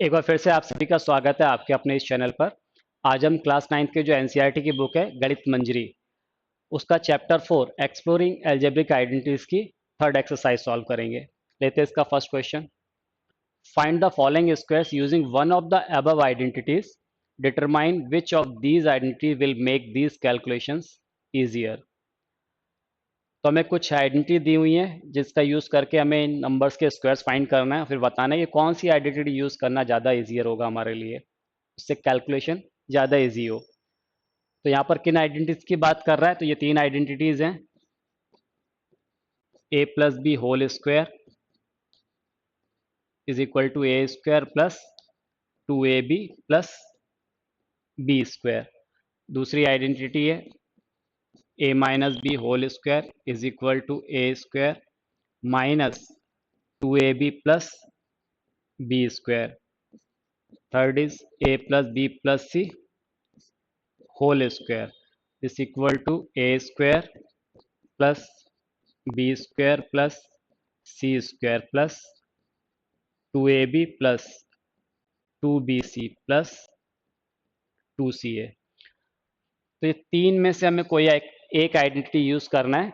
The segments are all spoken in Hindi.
एक बार फिर से आप सभी का स्वागत है आपके अपने इस चैनल पर। आज हम क्लास 9th के जो एनसीईआरटी की बुक है गणित मंजरी, उसका चैप्टर 4 एक्सप्लोरिंग एल्जेब्रिक आइडेंटिटीज की थर्ड एक्सरसाइज सॉल्व करेंगे। लेते हैं इसका first question. Find the following squares using one of the above identities, determine which of these identity will make these calculations easier. तो हमें कुछ आइडेंटिटी दी हुई है जिसका यूज करके हमें इन नंबर्स के स्क्वायर्स फाइंड करना है, फिर बताना है कि कौन सी आइडेंटिटी यूज करना ज़्यादा इजियर होगा हमारे लिए, उससे कैलकुलेशन ज़्यादा इजी हो। तो यहाँ पर किन आइडेंटिटीज की बात कर रहा है, तो ये तीन आइडेंटिटीज हैं। A plus b whole square is equal to a square plus 2ab plus b square. दूसरी आइडेंटिटी है a minus b whole square is equal to a square minus 2ab plus b square. Third is a plus B plus C whole square is equal to a square plus b square plus c square plus 2ab plus 2bc plus 2ca। तो ये तीन में से हमें कोई एक आइडेंटिटी यूज करना है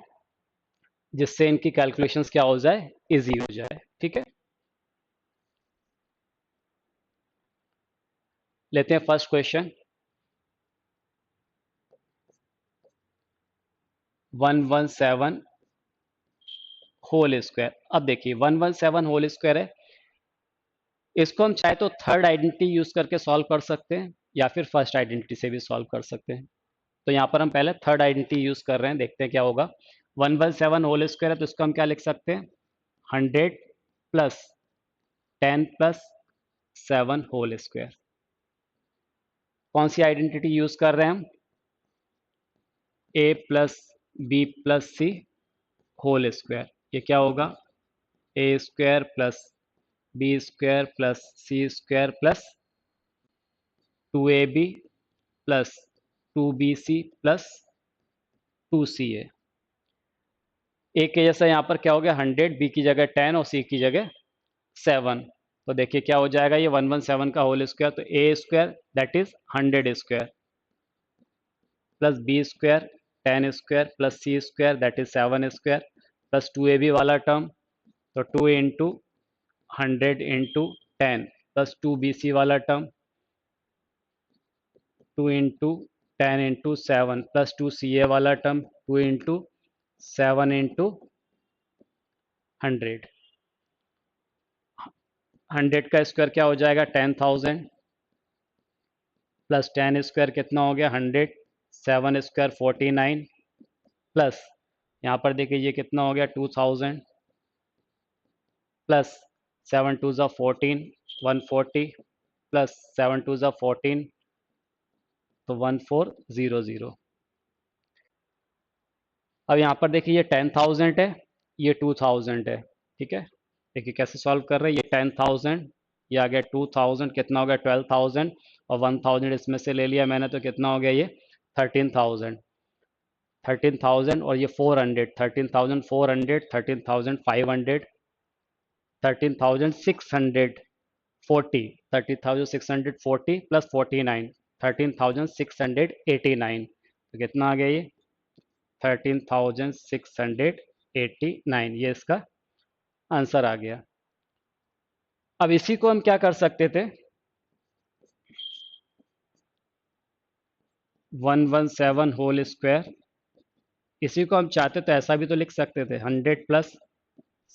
जिससे इनकी कैलकुलेशंस क्या हो जाए, इजी हो जाए। ठीक है, लेते हैं फर्स्ट क्वेश्चन। 117 whole square. अब देखिए 117 होल स्क्वायर है, इसको हम चाहे तो थर्ड आइडेंटिटी यूज करके सॉल्व कर सकते हैं या फिर फर्स्ट आइडेंटिटी से भी सॉल्व कर सकते हैं। तो यहाँ पर हम पहले थर्ड आइडेंटिटी यूज कर रहे हैं, देखते हैं क्या होगा। 117 होल स्क्वायर है तो इसको हम क्या लिख सकते हैं, 100 प्लस 10 प्लस 7 होल स्क्वायर। कौन सी आइडेंटिटी यूज कर रहे हैं हम, a plus B plus C whole square. ये क्या होगा, a square plus b square plus c square plus 2ab plus 2bc plus 2ca। A के जैसा यहाँ पर क्या हो गया, 100, बी की जगह 10 और सी की जगह 7। तो देखिए क्या हो जाएगा, ये 117 का होल स्क्वायर, तो a square that is 100 square plus b square 10 square plus c square that is 7 square plus 2ab वाला टर्म, तो 2 इंटू 100 इंटू 10 प्लस 2bc वाला term 2 into 10 into 7 plus 2ca वाला टर्म 2 इंटू 7 इंटू 100। 100 का स्क्वायर क्या हो जाएगा, 10,000 प्लस 10 स्क्वायर कितना हो गया 100, 7 स्क्वायर 49 प्लस यहाँ पर देखिए ये कितना हो गया 2000 प्लस 7 टू ज़ा 14 140 प्लस 7 टू ज़ा 14 तो 1400। अब यहाँ पर देखिए ये 10,000 है, ये 2000 है। ठीक है, देखिए कैसे सॉल्व कर रहे हैं, ये 10,000, ये आ गया 2000, कितना हो गया 12,000 और 1000 इसमें से ले लिया मैंने तो कितना हो गया ये 13,000। 13,000 और ये 400, 13,400, 13,500, 13,640, 13,640 प्लस 49, 13,689। तो कितना आ गया ये 13,689, ये इसका आंसर आ गया। अब इसी को हम क्या कर सकते थे, 117 होल स्क्वायर, इसी को हम चाहते तो ऐसा भी तो लिख सकते थे 100 प्लस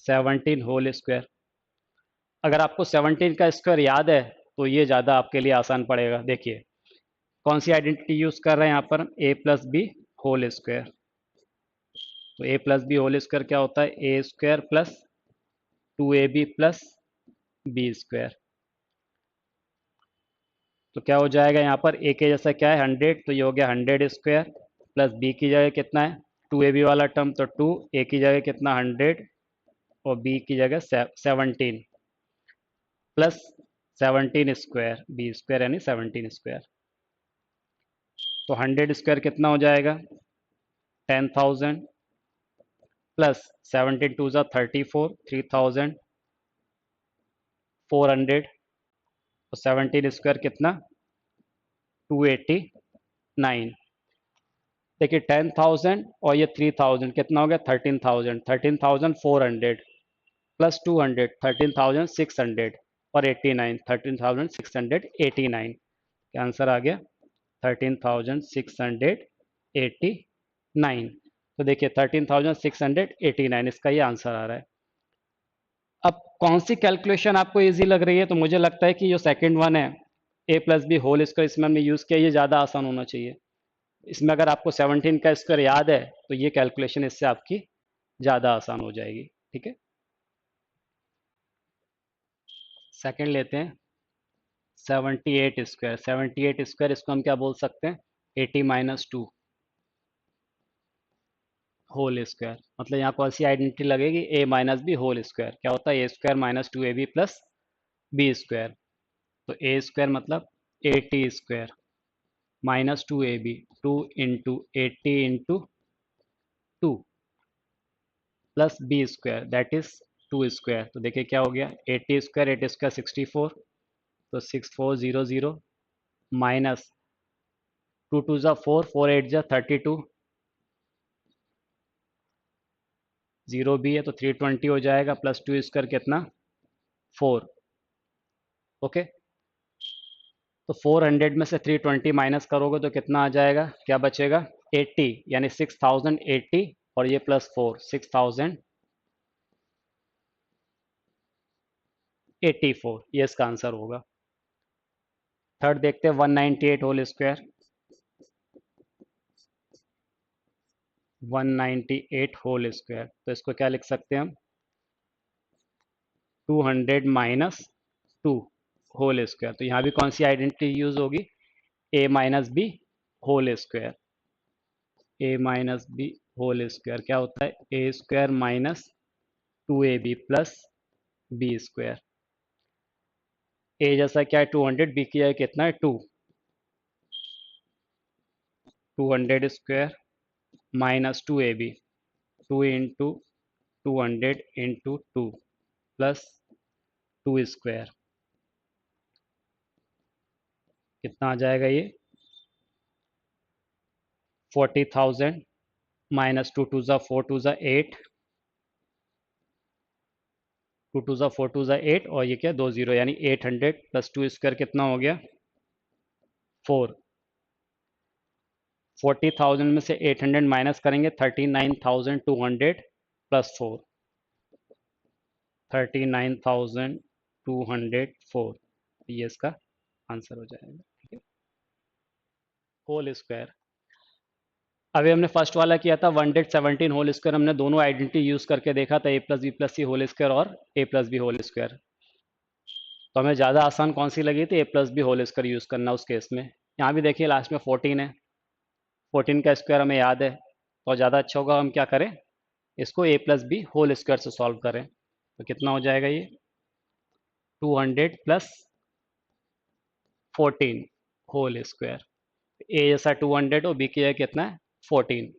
17 होल स्क्वायर। अगर आपको 17 का स्क्वायर याद है तो ये ज़्यादा आपके लिए आसान पड़ेगा। देखिए कौन सी आइडेंटिटी यूज़ कर रहे हैं यहाँ पर, a plus b whole square. तो a plus b whole square क्या होता है, a square plus 2ab plus b square. तो क्या हो जाएगा यहाँ पर, ए के जैसा क्या है 100, तो ये हो गया 100 स्क्वायर प्लस बी की जगह कितना है 2ab वाला टर्म तो 2, ए की जगह कितना 100 और बी की जगह 17 प्लस 17 स्क्वायर, बी स्क्वायर यानी 17 स्क्वायर। तो 100 स्क्वायर कितना हो जाएगा 10,000 प्लस 17 टू ज़ा 34, 3,400 तो 17 स्क्वायर कितना, 289। देखिए 10,000 और ये 3,000 कितना हो गया, 13,000, 13,400 प्लस 200, 13,600 और 89, 13,689। क्या आंसर आ गया, 13,689। तो देखिए 13,689 इसका ये आंसर आ रहा है। अब कौन सी कैलकुलेशन आपको इजी लग रही है, तो मुझे लगता है कि जो सेकंड वन है, a plus b whole square, इसमें हमने यूज़ किया, ये ज़्यादा आसान होना चाहिए। इसमें अगर आपको 17 का स्क्वायर याद है तो ये कैलकुलेशन इससे आपकी ज़्यादा आसान हो जाएगी। ठीक है, सेकंड लेते हैं 78 स्क्वायर। 78 स्क्वायर इसको हम क्या बोल सकते हैं, 80 माइनस 2 होल स्क्वायर। मतलब यहाँ कौन सी आइडेंटिटी लगेगी, a minus b whole square. क्या होता है, a square minus 2ab plus b square. तो ए स्क्वायर मतलब 80 square minus 2ab, 2 into 80 into 2 plus b square that is 2 square. तो देखिए क्या हो गया, 80 स्क्वायर 8 स्क्वायर 64, तो 6400 माइनस 2 2 ज़ा 4, 4 8 ज़ा 32, जीरो भी है तो 320 हो जाएगा, प्लस 2 स्क्वायर कितना, 4। ओके, तो 400 में से 320 माइनस करोगे तो कितना आ जाएगा, क्या बचेगा, 80, यानी 6080 और ये प्लस 4, 6084, ये इसका आंसर होगा। थर्ड देखते हैं 198 होल स्क्वायर। 198 होल स्क्वायर, तो इसको क्या लिख सकते हैं हम, 200 माइनस 2 होल स्क्वायर। तो यहाँ भी कौन सी आइडेंटिटी यूज होगी, a minus b whole square. A minus b whole square क्या होता है, a square minus 2ab plus b square. A जैसा क्या है 200, बी की जगह कितना है 2, 200 square minus 2ab, 2 into 200 into 2 plus 2 square, कितना आ जाएगा ये, 40,000 माइनस 2 2 ज़ा 4 2 ज़ा 8, 2 2 ज़ा 4 2 ज़ा 8 और ये क्या 2 जीरो, यानी 800 प्लस 2 स्क्वायर कितना हो गया, 4। 40,000 में से 800 माइनस करेंगे 39,200 प्लस 4, 39,204, ये इसका आंसर हो जाएगा। ठीक है, होल स्क्वायर। अभी हमने फर्स्ट वाला किया था 117 होल स्क्वायर, हमने दोनों आइडेंटिटी यूज करके देखा था, a plus B plus C whole square और a plus b whole square. तो हमें ज़्यादा आसान कौन सी लगी थी, a plus b whole square use करना उस केस में। यहाँ भी देखिए लास्ट में 14 है, 14 का स्क्वायर हमें याद है, तो ज़्यादा अच्छा होगा हम क्या करें, इसको ए प्लस बी होल स्क्वायर से सॉल्व करें। तो कितना हो जाएगा ये, 200 प्लस 14 होल स्क्वायर। ए जैसा 200 और बी की जगह कितना है 14,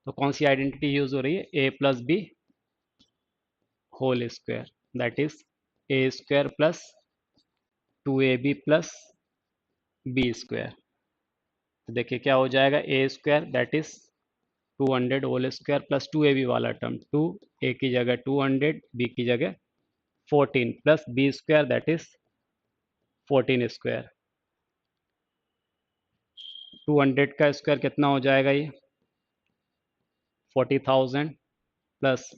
तो कौन सी आइडेंटिटी यूज हो रही है, a plus b whole square that is a square plus 2ab plus b square. तो देखिए क्या हो जाएगा, a square that is 200 whole square plus 2ab वाला टर्म, 2 ए की जगह 200, बी की जगह 14 plus b square that is 14 square. 200 का स्क्वायर कितना हो जाएगा ये, 40,000 प्लस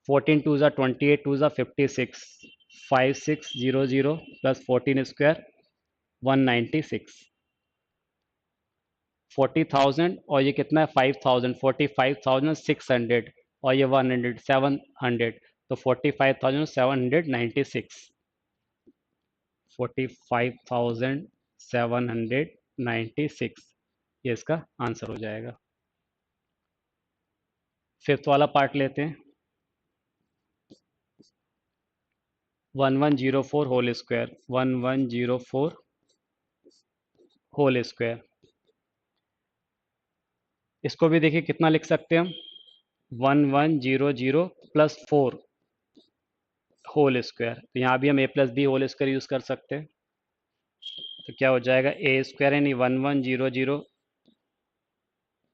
14 टू ज़ा 28 टू ज़ा 56, 5600 प्लस 14 स्क्वायर 196, 40,000 और ये कितना है 5,000, 45,600 और ये 100 700, तो 45,796, 45,796 ये इसका आंसर हो जाएगा। फिफ्थ वाला पार्ट लेते हैं 1104 होल स्क्वायर। 1104 होल स्क्वायर, इसको भी देखिए कितना लिख सकते हैं हम, 1100 प्लस 4 होल स्क्वायर। तो यहाँ भी हम a plus b whole square use कर सकते हैं। तो क्या हो जाएगा ए स्क्वायर यानी 1100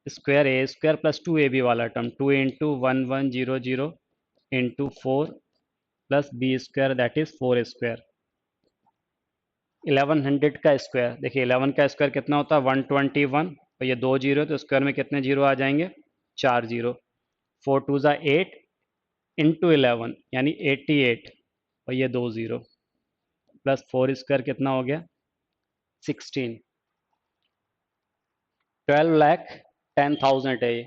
square a square plus 2ab वाला term 2 into 1100 into 4 plus b square that is 4 square 1100 का स्क्वायर देखिए 11 का स्क्वायर कितना होता है 121 और ये 2 जीरो तो स्क्वायर में कितने जीरो आ जाएंगे 4 जीरो 4 टू ज़ा 8 इंटू 11 यानी 88 और ये 2 जीरो प्लस 4 स्क्वायर कितना हो गया 16 12,10,000 है ये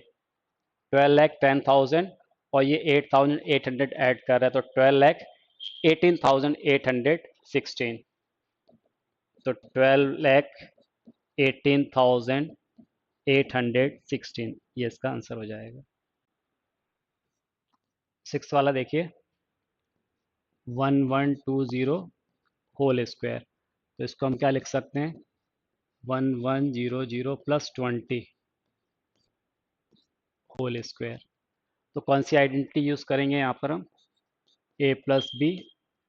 12,10,000 और ये 8,800 ऐड कर रहा है तो 12,18,816 तो 12,18,816 ये इसका आंसर हो जाएगा। 6 वाला देखिए 1120 होल स्क्वायर तो इसको हम क्या लिख सकते हैं 1100 प्लस 20 होल स्क्वायर तो कौन सी आइडेंटिटी यूज करेंगे यहाँ पर हम a plus b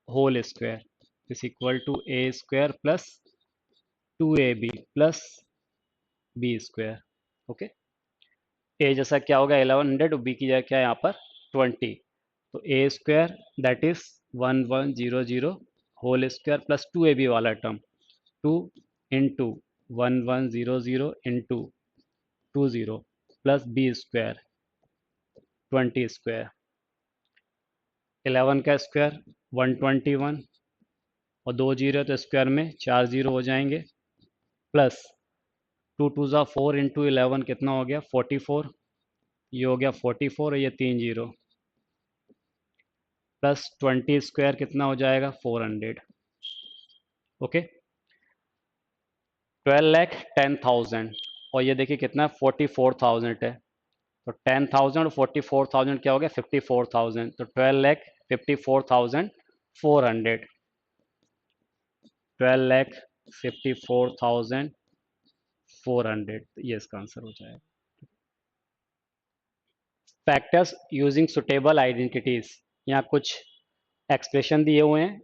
whole square is equal to a square plus 2ab plus b square okay a जैसा क्या होगा 1100 और बी की जगह क्या है यहाँ पर 20 तो a square that is 1100 whole square plus 2ab वाला term 2 into 1100 into 20 plus b square 20 square 11 का स्क्वायर 121 और 2 जीरो तो स्क्वायर में 4 जीरो हो जाएंगे प्लस 2 टू ज़ा 4 इंटू 11 कितना हो गया 44 ये हो गया 44 और ये 3 जीरो प्लस 20 स्क्वायर कितना हो जाएगा 400 ओके 12,10,000 और ये देखिए कितना 44,000 है तो 10,000 और 44,000 क्या हो गया 54,000 तो 12,54,400 12,54,400 ये इसका आंसर हो जाएगा। फैक्टर्स यूजिंग सुटेबल आइडेंटिटीज यहाँ कुछ एक्सप्रेशन दिए हुए हैं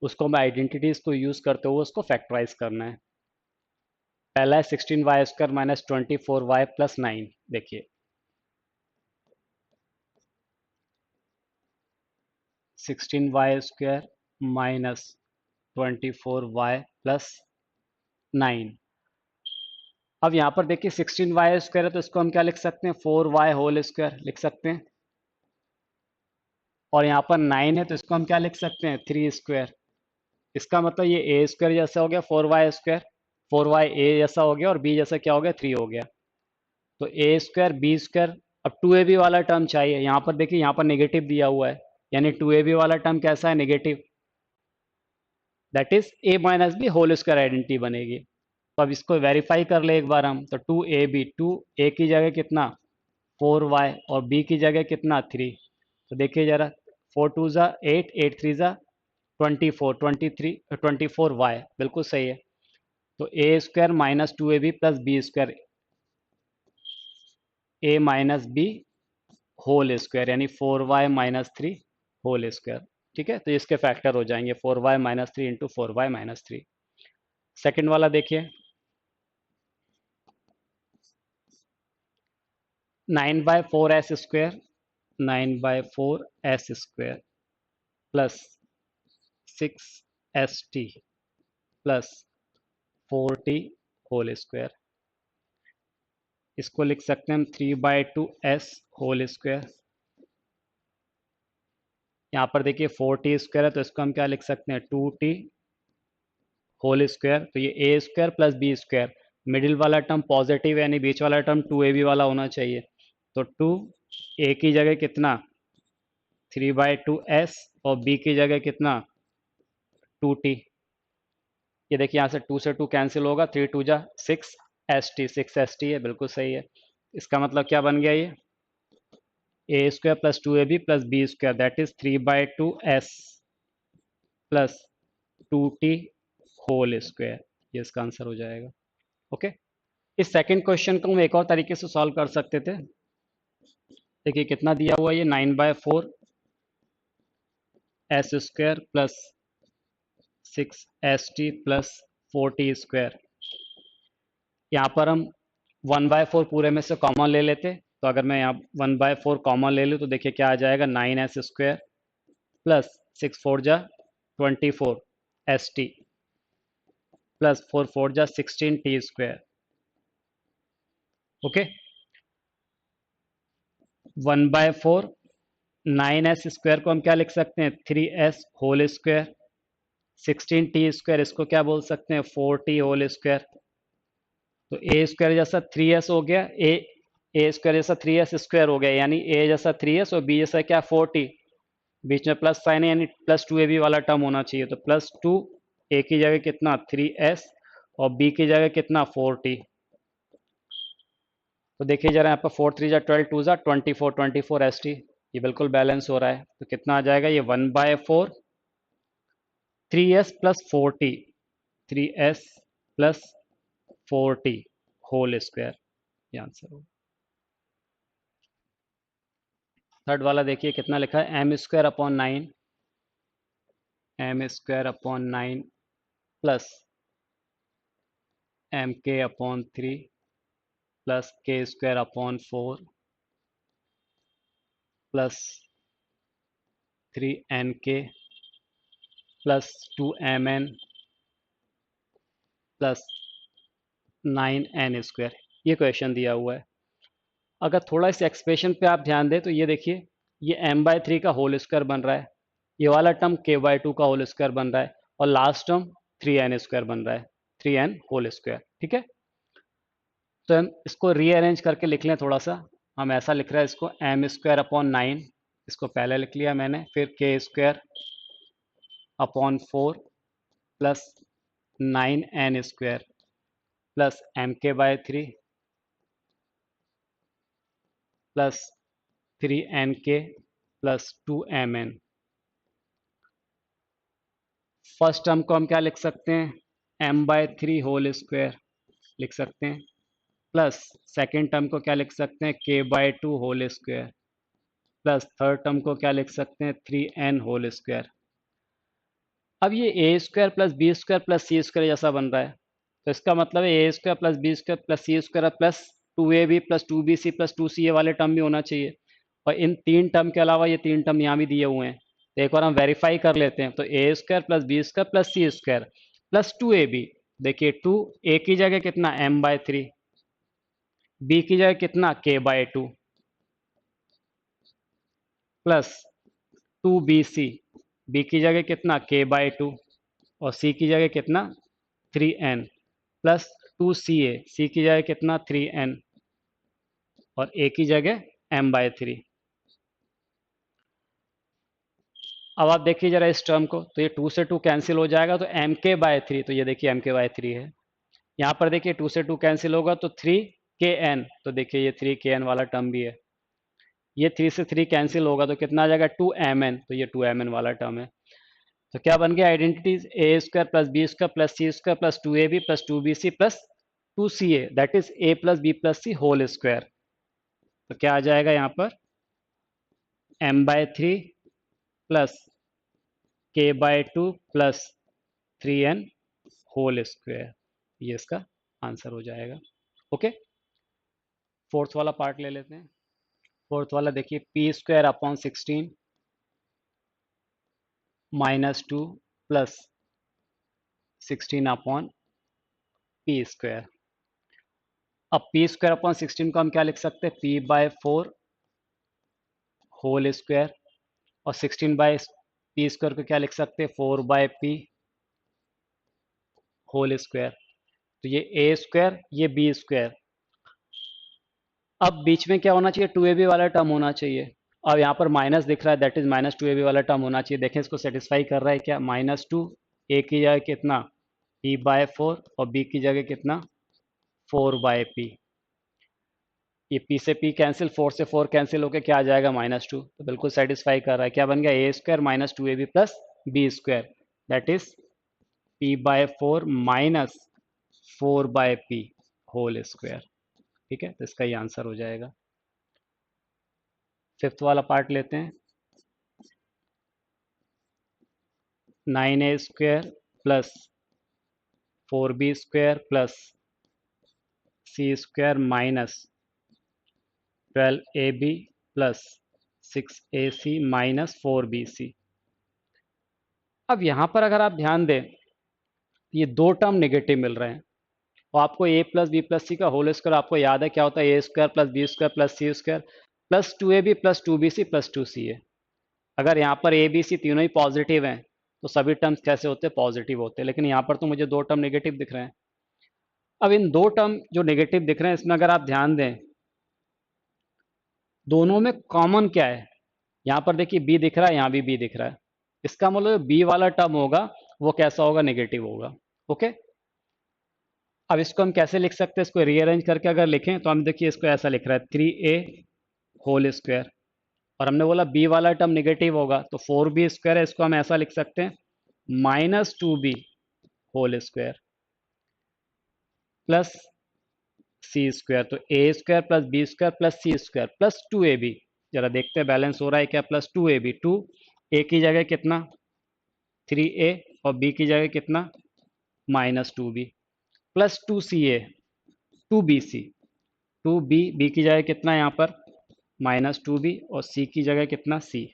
उसको हमें आइडेंटिटीज को यूज करते हुए उसको फैक्टराइज करना है। पहला है 16y square minus 24y plus 9 देखिए 16y square minus 24y plus 9 अब यहाँ पर देखिए 16y स्क्वायर है तो इसको हम क्या लिख सकते हैं 4y होल स्क्वायर लिख सकते हैं और यहाँ पर 9 है तो इसको हम क्या लिख सकते हैं 3 स्क्वायर इसका मतलब ये ए स्क्वायर जैसा हो गया 4y स्क्वायर 4y ए जैसा हो गया और बी जैसा क्या हो गया 3 हो गया तो ए स्क्वायर बी स्क्वायर अब 2ab वाला टर्म चाहिए यहाँ पर देखिए यहाँ पर नेगेटिव दिया हुआ है यानी 2ab वाला टर्म कैसा है negative that is a minus b whole square identity बनेगी तो अब इसको वेरीफाई कर ले एक बार हम तो 2ab 2a की जगह कितना 4y और b की जगह कितना 3 तो देखिए जरा 4 टू ज़ा 8 8 थ्री ज़ा 24 23 24y बिल्कुल सही है तो a square minus 2ab plus b square a minus b whole square यानी 4y माइनस 3 होल स्क्वायर ठीक है तो इसके फैक्टर हो जाएंगे 4y minus 3 into 4y minus 3 second वाला देखिए 9/4 square 9/4 square plus 6st plus 4t whole square इसको लिख सकते हैं हम 3/2s होल स्क्वायर यहाँ पर देखिए 4t स्क्वायर है तो इसको हम क्या लिख सकते हैं 2t होल स्क्वायर तो ये a square plus b square middle वाला टर्म पॉजिटिव है यानी बीच वाला टर्म 2ab वाला होना चाहिए तो 2a की जगह कितना 3/2s और b की जगह कितना 2t ये देखिए यहाँ से 2 से 2 कैंसिल होगा 3 2 जा 6st है बिल्कुल सही है इसका मतलब क्या बन गया ये a square plus 2ab plus b square that is 3/2s plus 2t whole square ये इसका आंसर हो जाएगा ओके इस सेकंड क्वेश्चन को हम एक और तरीके से सॉल्व कर सकते थे देखिए कितना दिया हुआ है ये 9/4 s square plus 6st plus 4t²। यहाँ पर हम 1/4 पूरे में से कॉमन ले लेते, तो अगर मैं यहाँ 1/4 कॉमन ले लूँ तो देखिए क्या आ जाएगा, 9s² plus 6×4 = 24 st plus 4×4 = 16t²। Okay, 1/4 9s² को हम क्या लिख सकते हैं, 3s² 16t², इसको क्या बोल सकते हैं, 4t²। तो a² जैसा 3s हो गया, a² जैसा 3s² हो गया, यानी a जैसा 3s और b जैसा क्या, 4t। बीच में प्लस साइन है, यानी +2ab वाला टर्म होना चाहिए। तो +2, a की जगह कितना 3s और b की जगह कितना 4t। तो देखिए जरा यहाँ पर 4×3 = 12, 2 = 24 st। ये बिल्कुल बैलेंस हो रहा है। तो कितना आ जाएगा, ये 1/4 3s + 4t, 3s + 4t whole square, ये आंसर होगा। थर्ड वाला देखिए कितना लिखा है, m²/9, m²/9 plus mk/3 plus k²/4 plus 3nk plus 2mn plus 9n²। ये क्वेश्चन दिया हुआ है। अगर थोड़ा इस एक्सप्रेशन पे आप ध्यान दें तो ये देखिए, ये m/3 का होल स्क्वायर बन रहा है, ये वाला टर्म k/2 का होल स्क्वायर बन रहा है, और लास्ट टर्म 3n² बन रहा है, 3n होल स्क्वायर। ठीक है, तो हम इसको रीअरेंज करके लिख लें थोड़ा सा। हम ऐसा लिख रहे हैं इसको, m²/9, इसको पहले लिख लिया मैंने, फिर k²/4 plus 9n² plus mk/3 plus 3nk plus 2mn। First term को हम क्या लिख सकते हैं, m/3 होल स्क्वायर लिख सकते हैं, प्लस सेकेंड टर्म को क्या लिख सकते हैं, k/2 whole square, plus third term को क्या लिख सकते हैं, 3n होल स्क्वायर। अब ये a² plus b² plus c² जैसा बन रहा है, तो इसका मतलब है a² plus b² plus c² plus 2ab plus 2bc plus 2ca वाले टर्म भी होना चाहिए। और इन तीन टर्म के अलावा ये तीन टर्म यहाँ भी दिए हुए हैं, तो एक बार हम वेरीफाई कर लेते हैं। तो a² plus b² plus c² plus 2ab, देखिए 2 a की जगह कितना m/3, b की जगह कितना k/2 प्लस 2bc, b की जगह कितना k/2 और c की जगह कितना 3n प्लस 2ca, c की जगह कितना 3n और a की जगह m/3। अब आप देखिए जरा इस टर्म को, तो ये 2 से 2 कैंसिल हो जाएगा, तो mk/3, तो ये देखिए mk/3 है। यहाँ पर देखिए 2 से 2 कैंसिल होगा तो 3kn, तो देखिए ये 3kn वाला टर्म भी है। ये 3 से 3 कैंसिल होगा तो कितना आ जाएगा 2mn, तो ये 2mn वाला टर्म है। तो क्या बन गया identities, a² plus b² plus c² plus 2ab plus 2bc plus 2ca, that is a plus b plus c whole square. तो क्या आ जाएगा यहाँ पर, m/3 plus k/2 plus 3n whole square, ये इसका आंसर हो जाएगा। ओके, फोर्थ वाला पार्ट ले लेते हैं। फोर्थ वाला देखिए, p² / 16 -2 प्लस 16/p²। अब p²/16 को हम क्या लिख सकते हैं, p/4 होल स्क्वायर, और 16/p² को क्या लिख सकते हैं, 4/p होल स्क्वायर। तो ये a², ये b²। अब बीच में क्या होना चाहिए, 2ab वाला टर्म होना चाहिए। अब यहाँ पर माइनस दिख रहा है, दैट इज -2ab वाला टर्म होना चाहिए। देखें इसको सेटिस्फाई कर रहा है क्या, -2, a की जगह कितना p/4 और b की जगह कितना 4/p। ये p से p कैंसिल, 4 से 4 कैंसिल होकर क्या आ जाएगा, -2। तो बिल्कुल सेटिस्फाई कर रहा है। क्या बन गया, a² - 2ab plus b², that is p/4 minus 4/p whole square. ठीक है, तो इसका ये आंसर हो जाएगा। फिफ्थ वाला पार्ट लेते हैं, 9a² plus 4b² plus c² minus 12ab plus 6ac minus 4bc। अब यहाँ पर अगर आप ध्यान दें, ये दो टर्म नेगेटिव मिल रहे हैं और आपको a प्लस बी प्लस सी का होल स्क्वायर आपको याद है क्या होता है, a² plus b² plus c² plus 2ab plus 2bc plus 2ca। अगर यहाँ पर a b c तीनों ही पॉजिटिव हैं तो सभी टर्म्स कैसे होते हैं, पॉजिटिव होते हैं, लेकिन यहाँ पर तो मुझे दो टर्म नेगेटिव दिख रहे हैं। अब इन दो टर्म जो नेगेटिव दिख रहे हैं इसमें अगर आप ध्यान दें, दोनों में कॉमन क्या है, यहाँ पर देखिए b दिख रहा है, यहाँ भी b दिख रहा है, इसका मतलब b वाला टर्म होगा वो कैसा होगा, नेगेटिव होगा। ओके, अब इसको हम कैसे लिख सकते हैं, इसको रीअरेंज करके अगर लिखें तो हम देखिए इसको ऐसा लिख रहा है 3a होल स्क्वायर, और हमने बोला b वाला टर्म नेगेटिव होगा तो 4b² है, इसको हम ऐसा लिख सकते हैं -2b whole square plus c²। तो a² plus b² plus c² plus 2ab, जरा देखते हैं बैलेंस हो रहा है क्या, प्लस 2ab, 2a की जगह कितना 3a और b की जगह कितना -2b plus 2ca 2bc, 2b b की जगह कितना यहाँ पर -2b और c की जगह कितना c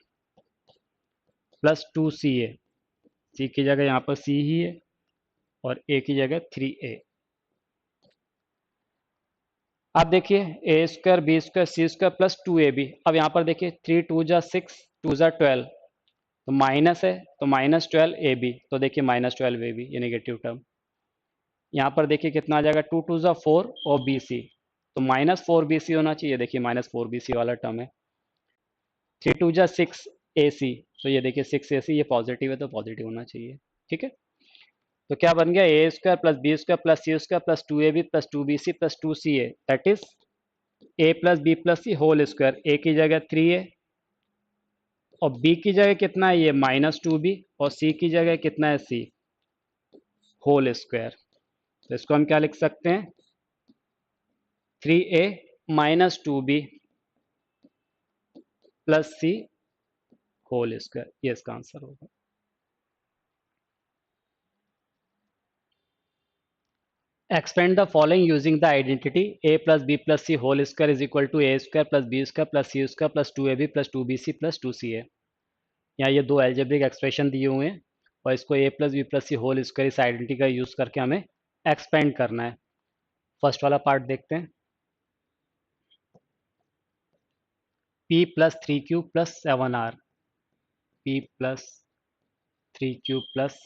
प्लस 2ca, c की जगह यहाँ पर c ही है और a की जगह 3a। आप देखिए a² b² c² plus 2ab, अब यहाँ पर देखिए 3 2 जा 6 2 जा 12, तो माइनस है तो -12ab, तो देखिए -12ab ये नेगेटिव टर्म। यहाँ पर देखिए कितना आ जाएगा 2 2 जा 4 और bc, तो -4bc होना चाहिए, देखिए -4bc वाला टर्म है। 3 2 जा 6ac, तो ये देखिए 6ac ये पॉजिटिव है तो पॉजिटिव होना चाहिए। ठीक है, तो क्या बन गया a² plus b² plus c² plus 2ab plus 2bc plus 2ca, that is a plus B plus C whole square, a की जगह 3a और b की जगह कितना है ये -2b और c की जगह कितना है c होल स्क्वायर। तो इसको हम क्या लिख सकते हैं 3a -2b plus c whole square, ये इसका आंसर होगा। Expand the following using the identity a plus b plus c whole square is equal to a² plus b² plus c² plus 2ab plus 2bc plus 2ca। यहाँ ये दो एल्जेब्रिक एक्सप्रेशन दिए हुए हैं और इसको a plus B plus C whole square इस आइडेंटिटी का यूज करके हमें एक्सपेंड करना है। फर्स्ट वाला पार्ट देखते हैं, p plus 3q plus 7r, p plus 3q plus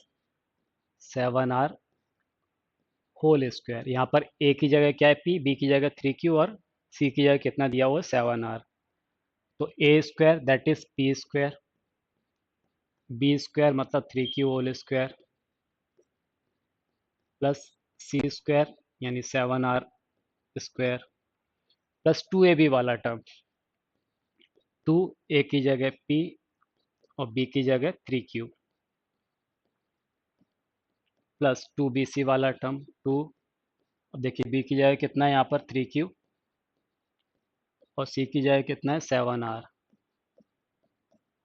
7r whole square. यहाँ पर a की जगह क्या है p, b की जगह 3q और c की जगह कितना दिया हुआ है 7r, तो a² that is p², b² मतलब 3q whole square plus c² यानी 7r स्क्वायर प्लस 2ab वाला टर्म, 2a की जगह p और b की जगह 3q प्लस 2bc वाला टर्म 2, अब देखिए b की जगह कितना है यहाँ पर 3q और c की जगह कितना है 7r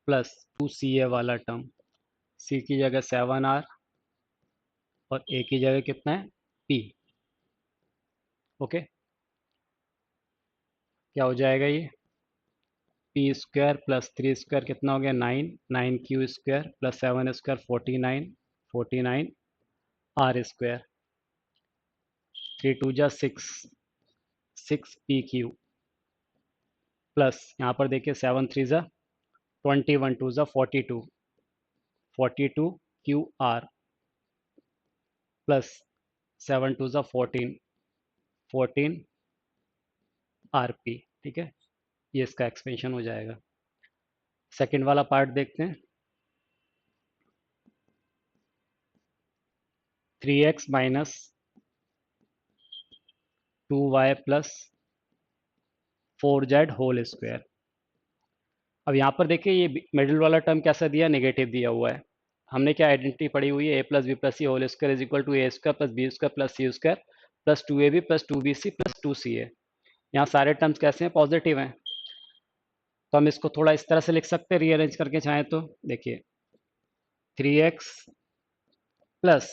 प्लस 2ca वाला टर्म, c की जगह 7r और a की जगह कितना है p। ओके, क्या हो जाएगा ये p² प्लस 3² कितना हो गया 9, 9q² प्लस 7² 49, 49 r², 3 2 जा 6, 6pq प्लस यहाँ पर देखिए 7 3 जा 21 2 जा 42, 42qr प्लस 7 2 जा 14, 14 rp। ठीक है, ये इसका एक्सपेंशन हो जाएगा। सेकंड वाला पार्ट देखते हैं, 3x minus 2y plus 4z whole square. अब यहाँ पर देखिए ये मिडिल वाला टर्म कैसा दिया, नेगेटिव दिया हुआ है। हमने क्या आइडेंटिटी पढ़ी हुई है, a plus B plus C whole square is equal to a² plus b² plus c² plus 2ab plus 2bc plus 2ca। यहाँ सारे टर्म्स कैसे हैं, पॉजिटिव हैं, तो हम इसको थोड़ा इस तरह से लिख सकते हैं रीअरेंज करके चाहें तो। देखिए 3x plus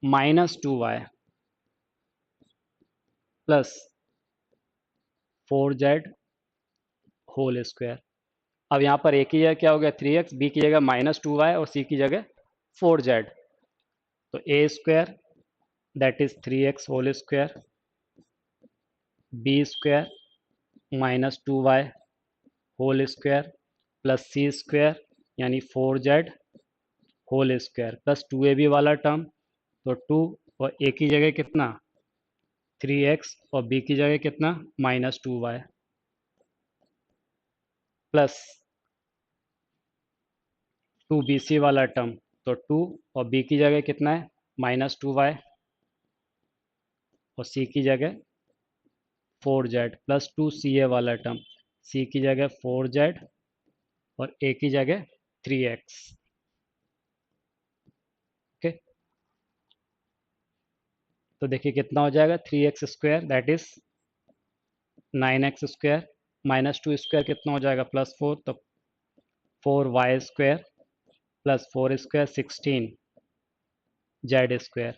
-2y plus 4z whole square. अब यहाँ पर a की जगह क्या हो गया 3x, b की जगह -2y और c की जगह 4z। तो a square that is 3x whole square, b square -2y whole square plus c square यानी 4z whole square plus 2ab वाला टर्म, तो 2 और a की जगह कितना 3x और b की जगह कितना -2y प्लस 2bc वाला टर्म, तो 2 और b की जगह कितना है -2y और c की जगह 4z प्लस 2ca वाला टर्म, c की जगह 4z और a की जगह 3x। ओके, तो देखिए कितना हो जाएगा 3x square that is 9x square -2 square कितना हो जाएगा +4, तो 4y square plus 4 square 16 Z square.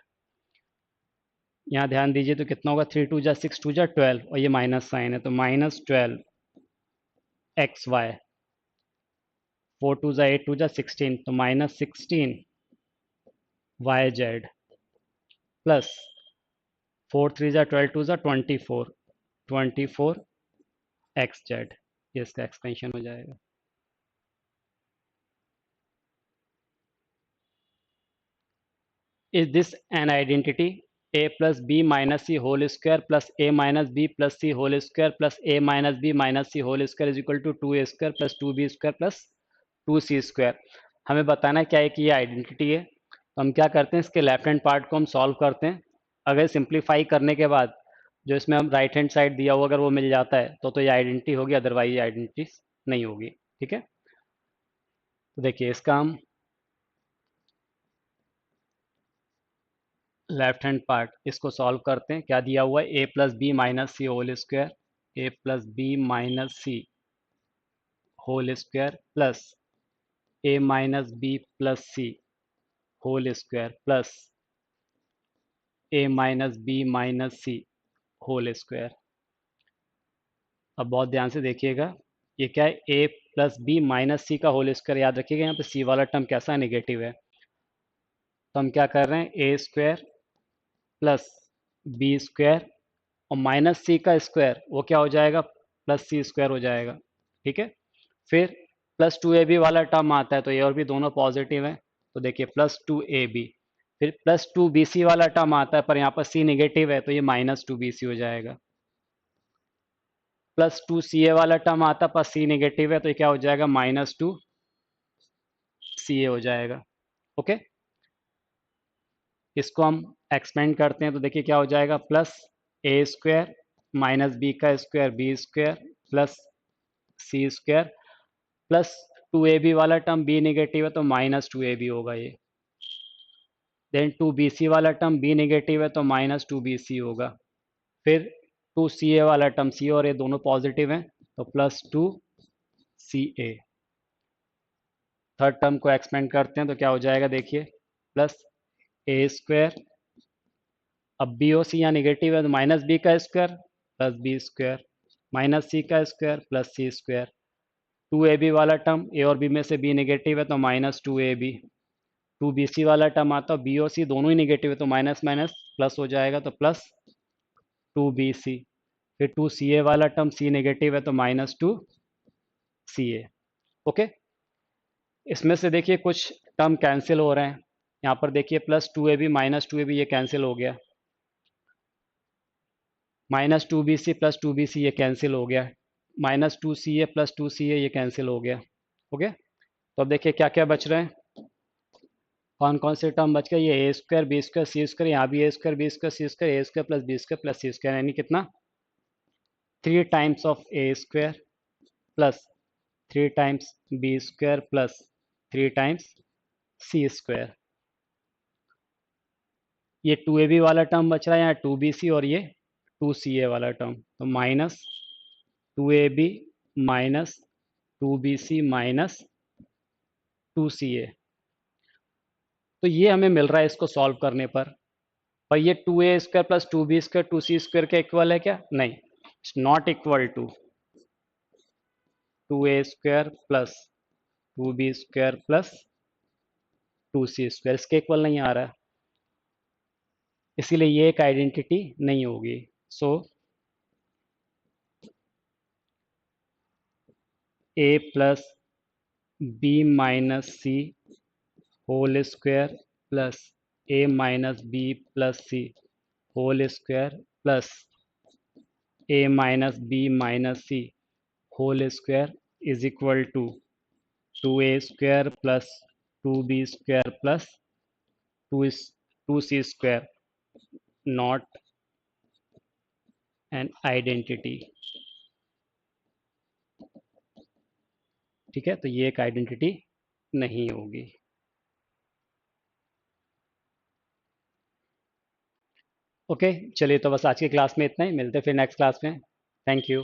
यहाँ ध्यान दीजिए तो कितना होगा 3 2 जा 6 2 जा 12 और ये माइनस साइन है तो -12 XY, 4 2 जा 8 2 जा 16 तो -16 YZ प्लस 4 3 जा 12 2 जा 24 XZ। ये इसका एक्सपेंशन हो जाएगा। Is this an identity? A plus b minus c whole square plus a minus b plus c whole square plus a minus b minus c whole square is equal to 2a square plus 2b square plus 2c square। हमें बताना है क्या है कि ये आइडेंटिटी है। तो हम क्या करते हैं इसके लेफ्ट हैंड पार्ट को हम सॉल्व करते हैं। अगर सिंप्लीफाई करने के बाद जो इसमें हम राइट हैंड साइड दिया हुआ अगर वो मिल जाता है तो ये आइडेंटिटी होगी, अदरवाइज ये आइडेंटिटी नहीं होगी। ठीक है, तो देखिए इसका हम लेफ्ट हैंड पार्ट इसको सॉल्व करते हैं। क्या दिया हुआ है a plus B minus C whole square, A plus B minus C whole square plus A minus B plus C whole square plus A minus B minus C whole square. अब बहुत ध्यान से देखिएगा ये क्या है a प्लस बी माइनस सी का होल स्क्वायर। याद रखिएगा यहाँ पे c वाला टर्म कैसा है नेगेटिव है, तो हम क्या कर रहे हैं ए स्क्वायर प्लस बी स्क्वायर और माइनस सी का स्क्वायर वो क्या हो जाएगा प्लस सी स्क्वायर हो जाएगा। ठीक है, फिर प्लस 2ab वाला टर्म आता है तो ये और भी दोनों पॉजिटिव हैं तो देखिए +2ab। फिर +2bc वाला टर्म आता है पर यहाँ पर c नेगेटिव है तो ये -2bc हो जाएगा। +2ca वाला टर्म आता है पर c नेगेटिव है तो ये क्या हो जाएगा -2ca हो जाएगा। ओके, इसको हम एक्सपेंड करते हैं तो देखिए क्या हो जाएगा plus a square minus b का square b square plus c square plus 2ab वाला टर्म b नेगेटिव है तो -2ab होगा ये। देन 2bc वाला टर्म b नेगेटिव है तो -2bc होगा। फिर 2ca वाला टर्म c और a दोनों पॉजिटिव हैं तो +2ca। थर्ड टर्म को एक्सपेंड करते हैं तो क्या हो जाएगा देखिए प्लस ए स्क्वायर, अब बी और सी यहाँ नेगेटिव है तो माइनस बी का square plus b square minus सी का square plus c square. 2ab वाला टर्म ए और बी में से बी नेगेटिव है तो -2ab। 2bc वाला टर्म आता है बी और सी दोनों ही नेगेटिव है तो माइनस माइनस प्लस हो जाएगा तो +2bc। फिर 2ca वाला टर्म सी नेगेटिव है तो -2ca। ओके, इसमें से देखिए कुछ टर्म कैंसिल हो रहे हैं। यहाँ पर देखिए +2ab -2ab ये कैंसिल हो गया, -2bc प्लस 2bc ये कैंसिल हो गया, -2ca प्लस 2ca ये कैंसिल हो गया। ओके, तो अब देखिए क्या क्या बच रहे हैं, कौन कौन से टर्म बच गए। ये a square b square c square, यहाँ भी a square b square c square, a square plus b square plus c square यानी कितना 3 times of a square plus 3 times b square plus 3 times c square. ये 2ab वाला टर्म बच रहा है यहाँ 2bc और ये 2ca वाला टर्म, तो -2ab minus 2bc minus 2ca। तो ये हमें मिल रहा है इसको सॉल्व करने पर। पर ये 2a² प्लस 2b² 2c² के इक्वल है क्या? नहीं, it's not equal to 2a² plus 2b² plus 2c², इसके इक्वल नहीं आ रहा है, इसीलिए ये एक आइडेंटिटी नहीं होगी। So a plus b minus C whole square plus a minus B plus C whole square plus a minus B minus C whole square is equal to 2a² plus 2b² plus 2c², not an identity. ठीक है, तो ये एक आइडेंटिटी नहीं होगी। ओके, चलिए तो बस आज की क्लास में इतना ही, मिलते हैं फिर नेक्स्ट क्लास में। Thank you.